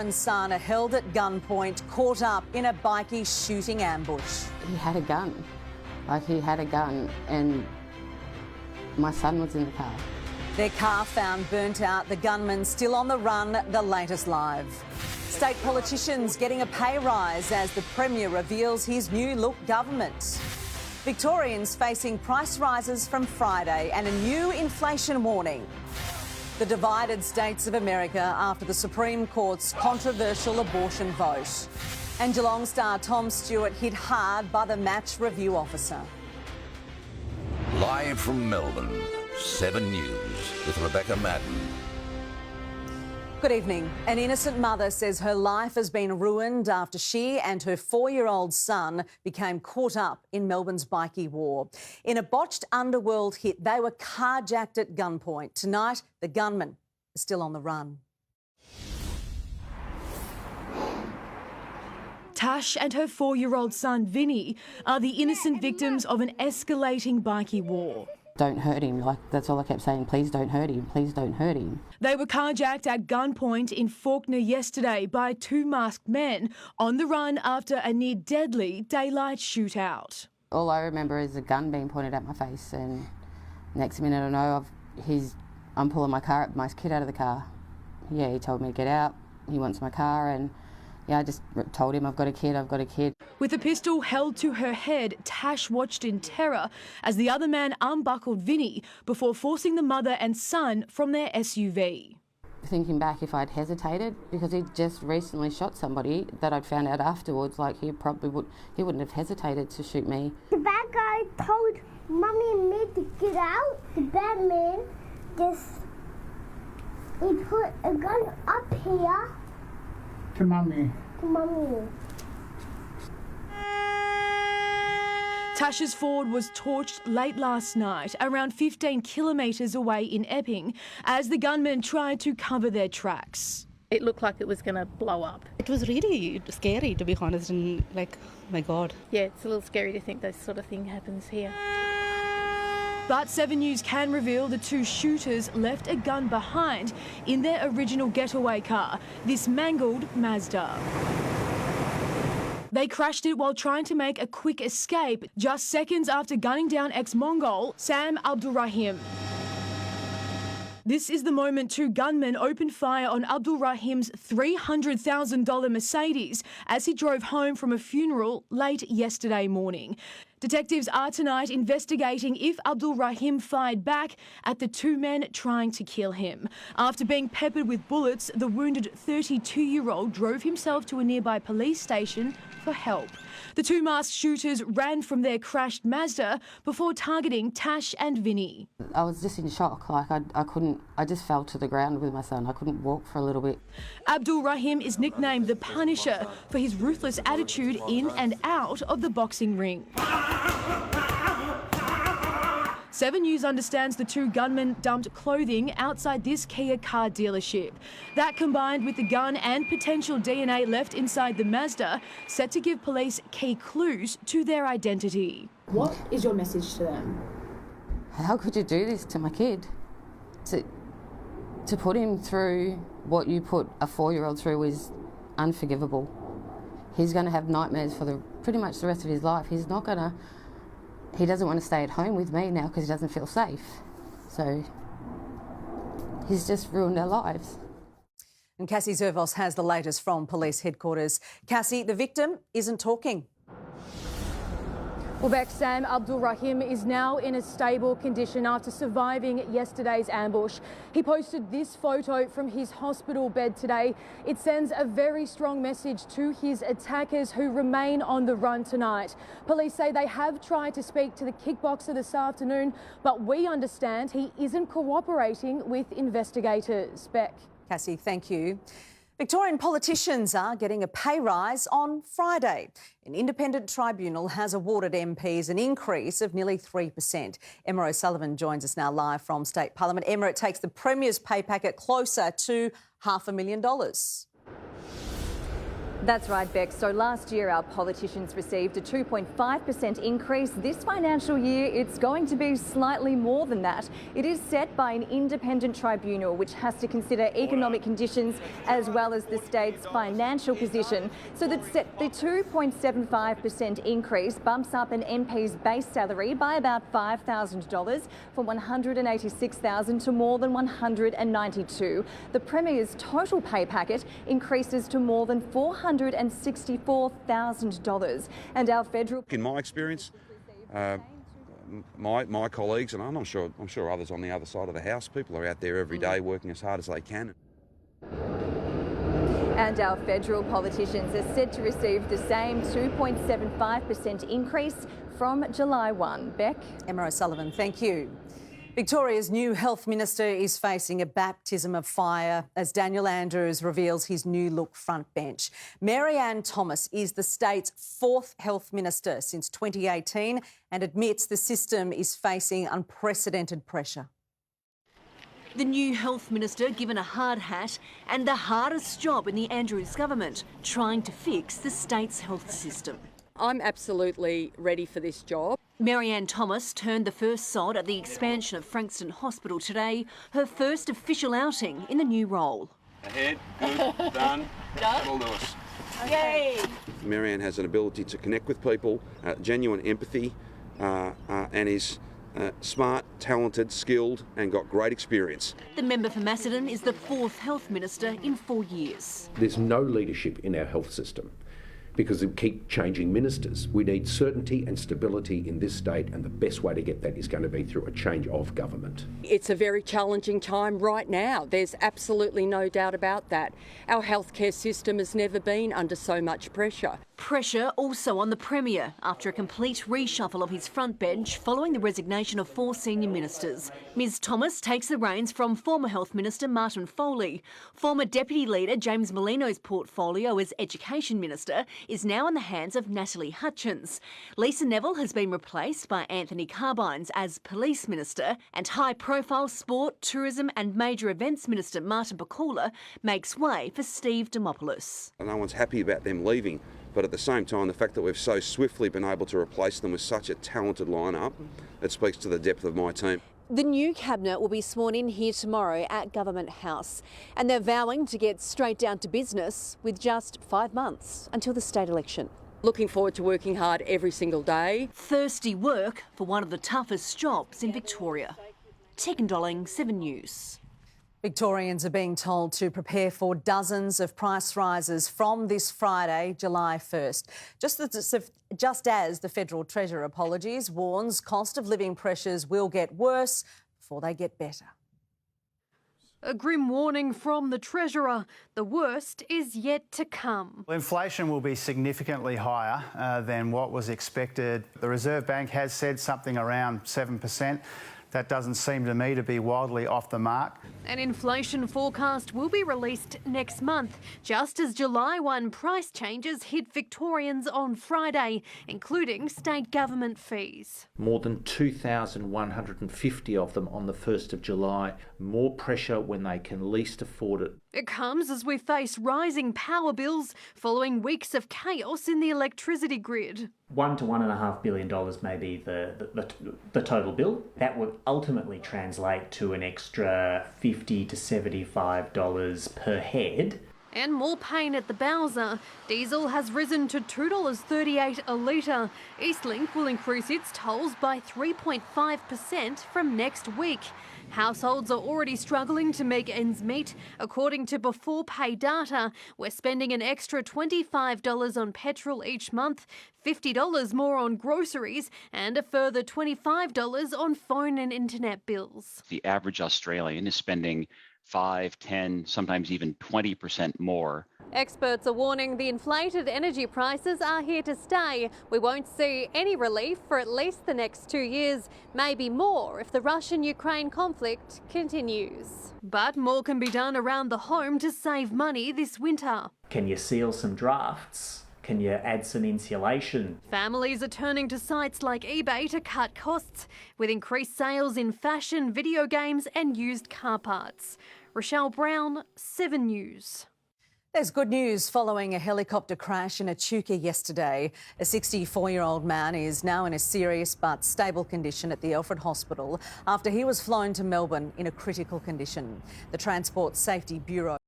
and son are held at gunpoint, caught up in a bikey shooting ambush. He had a gun. And my son was in the car. Their car found burnt out, the gunman still on the run, the latest live. State politicians getting a pay rise as the Premier reveals his new look government. Victorians facing price rises from Friday and a new inflation warning. The divided states of America after the Supreme Court's controversial abortion vote. And Geelong star Tom Stewart hit hard by the match review officer. Live from Melbourne, 7 News with Rebecca Madden. Good evening. An innocent mother says her life has been ruined after she and her 4-year-old son became caught up in Melbourne's bikey war. In a botched underworld hit, they were carjacked at gunpoint. Tonight, the gunman is still on the run. Tash and her 4-year-old son, Vinny, are the innocent victims of an escalating bikey war. Don't hurt him. Like, that's all I kept saying. Please don't hurt him. Please don't hurt him. They were carjacked at gunpoint in Fawkner yesterday by 2 masked men on the run after a near-deadly daylight shootout. All I remember is a gun being pointed at my face, and next minute I know I'm pulling my kid out of the car. Yeah, he told me to get out. He wants my car, and yeah, I just told him I've got a kid. With a pistol held to her head, Tash watched in terror as the other man unbuckled Vinny before forcing the mother and son from their SUV. Thinking back, if I'd hesitated, because he'd just recently shot somebody that I'd found out afterwards, like he wouldn't have hesitated to shoot me. The bad guy told Mummy and me to get out. The bad man he put a gun up here. To Mummy. To Mummy. Tasha's Ford was torched late last night, around 15 kilometres away in Epping, as the gunmen tried to cover their tracks. It looked like it was going to blow up. It was really scary, to be honest, and my God. Yeah, it's a little scary to think this sort of thing happens here. But 7 News can reveal the 2 shooters left a gun behind in their original getaway car, this mangled Mazda. They crashed it while trying to make a quick escape, just seconds after gunning down ex-Mongol Sam Abdulrahim. This is the moment 2 gunmen opened fire on Abdulrahim's $300,000 Mercedes as he drove home from a funeral late yesterday morning. Detectives are tonight investigating if Abdulrahim fired back at the 2 men trying to kill him. After being peppered with bullets, the wounded 32-year-old drove himself to a nearby police station for help. The 2 masked shooters ran from their crashed Mazda before targeting Tash and Vinny. I was just in shock. I just fell to the ground with my son. I couldn't walk for a little bit. Abdulrahim is nicknamed the Punisher for his ruthless attitude in and out of the boxing ring. 7 News understands the 2 gunmen dumped clothing outside this Kia car dealership. That, combined with the gun and potential DNA left inside the Mazda, set to give police key clues to their identity. What is your message to them? How could you do this to my kid? To put him through what you put a 4-year-old through is unforgivable. He's going to have nightmares for pretty much the rest of his life. He doesn't want to stay at home with me now because he doesn't feel safe. So he's just ruined our lives. And Cassie Zervos has the latest from police headquarters. Cassie, the victim isn't talking. Well, Beck, Sam Abdulrahim is now in a stable condition after surviving yesterday's ambush. He posted this photo from his hospital bed today. It sends a very strong message to his attackers who remain on the run tonight. Police say they have tried to speak to the kickboxer this afternoon, but we understand he isn't cooperating with investigators. Beck. Cassie, thank you. Victorian politicians are getting a pay rise on Friday. An independent tribunal has awarded MPs an increase of nearly 3%. Emma O'Sullivan joins us now live from State Parliament. Emma, it takes the Premier's pay packet closer to $500,000. That's right, Beck. So last year our politicians received a 2.5% increase. This financial year it's going to be slightly more than that. It is set by an independent tribunal which has to consider economic conditions as well as the state's financial position. So the 2.75% increase bumps up an MP's base salary by about $5,000 from $186,000 to more than $192,000. The Premier's total pay packet increases to more than $464,000. And our federal... In my experience, my colleagues, and I'm sure others on the other side of the house, people are out there every day working as hard as they can. And our federal politicians are said to receive the same 2.75% increase from July 1. Beck? Emma O'Sullivan, thank you. Victoria's new health minister is facing a baptism of fire as Daniel Andrews reveals his new look front bench. Mary-Ann Thomas is the state's fourth health minister since 2018 and admits the system is facing unprecedented pressure. The new health minister given a hard hat and the hardest job in the Andrews government, trying to fix the state's health system. I'm absolutely ready for this job. Mary-Ann Thomas turned the first sod at the expansion of Frankston Hospital today, her first official outing in the new role. Ahead, good, done, Double Lewis. Yay! Mary-Ann has an ability to connect with people, genuine empathy, and is smart, talented, skilled and got great experience. The member for Macedon is the fourth health minister in 4 years. There's no leadership in our health system because we keep changing ministers. We need certainty and stability in this state, and the best way to get that is going to be through a change of government. It's a very challenging time right now. There's absolutely no doubt about that. Our healthcare system has never been under so much pressure. Pressure also on the Premier after a complete reshuffle of his front bench following the resignation of 4 senior ministers. Ms Thomas takes the reins from former Health Minister Martin Foley. Former Deputy Leader James Molino's portfolio as Education Minister is now in the hands of Natalie Hutchins. Lisa Neville has been replaced by Anthony Carbines as Police Minister, and high-profile Sport, Tourism and Major Events Minister Martin Pakula makes way for Steve Demopoulos. No one's happy about them leaving. But at the same time, the fact that we've so swiftly been able to replace them with such a talented lineup, it speaks to the depth of my team. The new cabinet will be sworn in here tomorrow at Government House, and they're vowing to get straight down to business with just 5 months until the state election. Looking forward to working hard every single day. Thirsty work for one of the toughest jobs in Victoria. Tegan Dolling, 7 News. Victorians are being told to prepare for dozens of price rises from this Friday, July 1st. Just as the Federal Treasurer warns cost of living pressures will get worse before they get better. A grim warning from the Treasurer. The worst is yet to come. Inflation will be significantly higher than what was expected. The Reserve Bank has said something around 7%. That doesn't seem to me to be wildly off the mark. An inflation forecast will be released next month, just as July 1 price changes hit Victorians on Friday, including state government fees. More than 2,150 of them on the 1st of July. More pressure when they can least afford it. It comes as we face rising power bills following weeks of chaos in the electricity grid. $1 to $1.5 billion may be the total bill. That would ultimately translate to an extra $50 to $75 per head. And more pain at the Bowser. Diesel has risen to $2.38 a litre. Eastlink will increase its tolls by 3.5% from next week. Households are already struggling to make ends meet. According to Before Pay data, we're spending an extra $25 on petrol each month, $50 more on groceries, and a further $25 on phone and internet bills. The average Australian is spending 5, 10, sometimes even 20% more. Experts are warning the inflated energy prices are here to stay. We won't see any relief for at least the next 2 years, maybe more if the Russian-Ukraine conflict continues. But more can be done around the home to save money this winter. Can you seal some drafts? Can you add some insulation? Families are turning to sites like eBay to cut costs, with increased sales in fashion, video games and used car parts. Rochelle Brown, 7 News. There's good news following a helicopter crash in Echuca yesterday. A 64-year-old man is now in a serious but stable condition at the Alfred Hospital after he was flown to Melbourne in a critical condition. The Transport Safety Bureau